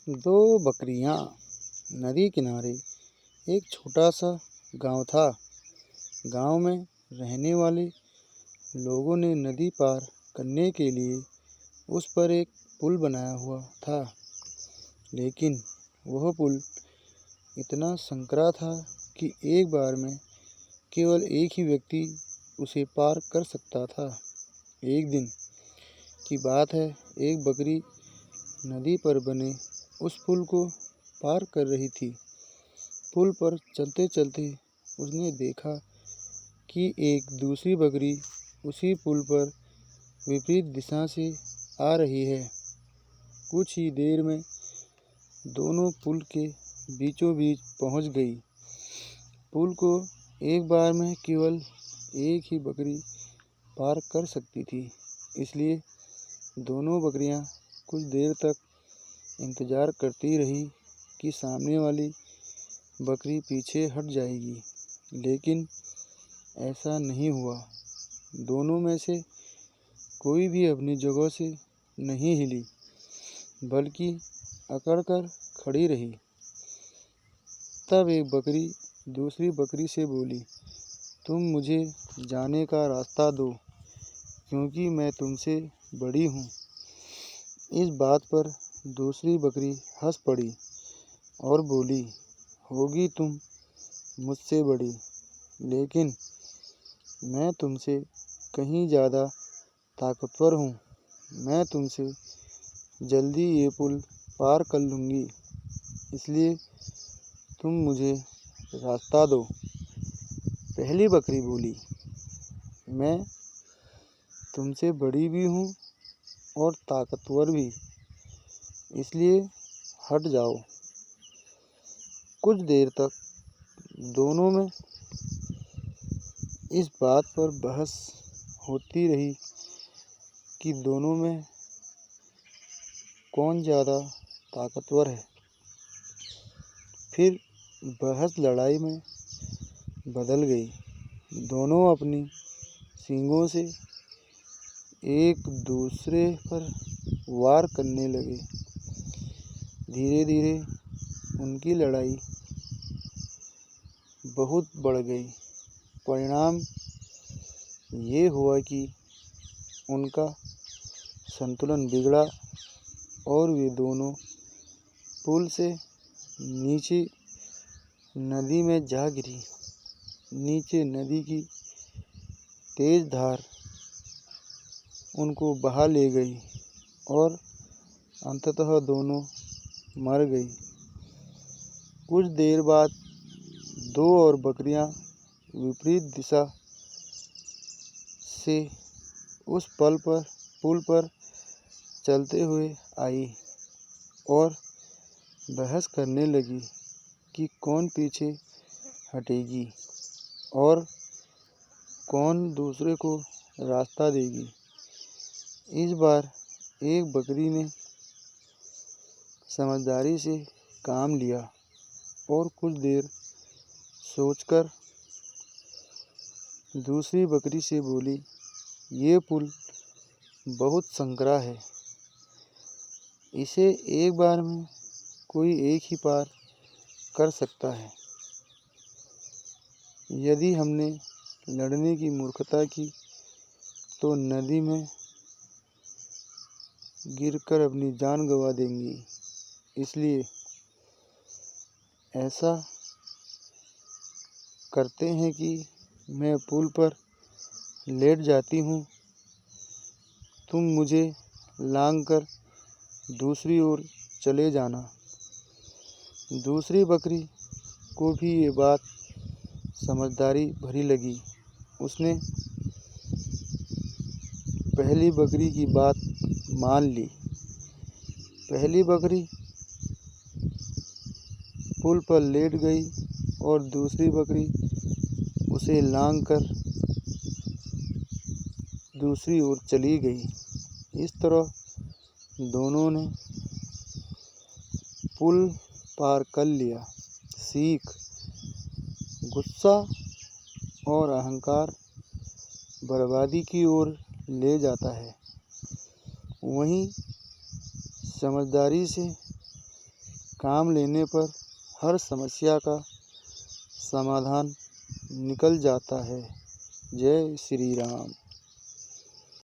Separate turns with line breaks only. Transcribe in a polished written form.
दो बकरियां। नदी किनारे एक छोटा सा गांव था। गांव में रहने वाले लोगों ने नदी पार करने के लिए उस पर एक पुल बनाया हुआ था, लेकिन वह पुल इतना संकरा था कि एक बार में केवल एक ही व्यक्ति उसे पार कर सकता था। एक दिन की बात है, एक बकरी नदी पर बने उस पुल को पार कर रही थी। पुल पर चलते चलते उसने देखा कि एक दूसरी बकरी उसी पुल पर विपरीत दिशा से आ रही है। कुछ ही देर में दोनों पुल के बीचों बीच पहुंच गई। पुल को एक बार में केवल एक ही बकरी पार कर सकती थी, इसलिए दोनों बकरियां कुछ देर तक इंतजार करती रही कि सामने वाली बकरी पीछे हट जाएगी, लेकिन ऐसा नहीं हुआ। दोनों में से कोई भी अपनी जगह से नहीं हिली, बल्कि अकड़-कर खड़ी रही। तब एक बकरी दूसरी बकरी से बोली, तुम मुझे जाने का रास्ता दो, क्योंकि मैं तुमसे बड़ी हूँ। इस बात पर दूसरी बकरी हंस पड़ी और बोली, होगी तुम मुझसे बड़ी, लेकिन मैं तुमसे कहीं ज़्यादा ताकतवर हूँ। मैं तुमसे जल्दी ये पुल पार कर लूँगी, इसलिए तुम मुझे रास्ता दो। पहली बकरी बोली, मैं तुमसे बड़ी भी हूँ और ताकतवर भी, इसलिए हट जाओ। कुछ देर तक दोनों में इस बात पर बहस होती रही कि दोनों में कौन ज़्यादा ताकतवर है। फिर बहस लड़ाई में बदल गई। दोनों अपनी सींगों से एक दूसरे पर वार करने लगे। धीरे धीरे उनकी लड़ाई बहुत बढ़ गई। परिणाम ये हुआ कि उनका संतुलन बिगड़ा और वे दोनों पुल से नीचे नदी में जा गिरी। नीचे नदी की तेज धार उनको बहा ले गई और अंततः दोनों मर गई। कुछ देर बाद दो और बकरियां विपरीत दिशा से उस पुल पर चलते हुए आई और बहस करने लगी कि कौन पीछे हटेगी और कौन दूसरे को रास्ता देगी। इस बार एक बकरी ने समझदारी से काम लिया और कुछ देर सोचकर दूसरी बकरी से बोली, ये पुल बहुत संकरा है, इसे एक बार में कोई एक ही पार कर सकता है। यदि हमने लड़ने की मूर्खता की तो नदी में गिरकर अपनी जान गंवा देंगी, इसलिए ऐसा करते हैं कि मैं पुल पर लेट जाती हूँ, तुम मुझे लांघकर दूसरी ओर चले जाना। दूसरी बकरी को भी ये बात समझदारी भरी लगी। उसने पहली बकरी की बात मान ली। पहली बकरी पुल पर लेट गई और दूसरी बकरी उसे लांघकर दूसरी ओर चली गई। इस तरह दोनों ने पुल पार कर लिया। सीख: गुस्सा और अहंकार बर्बादी की ओर ले जाता है, वहीं समझदारी से काम लेने पर हर समस्या का समाधान निकल जाता है। जय श्री राम।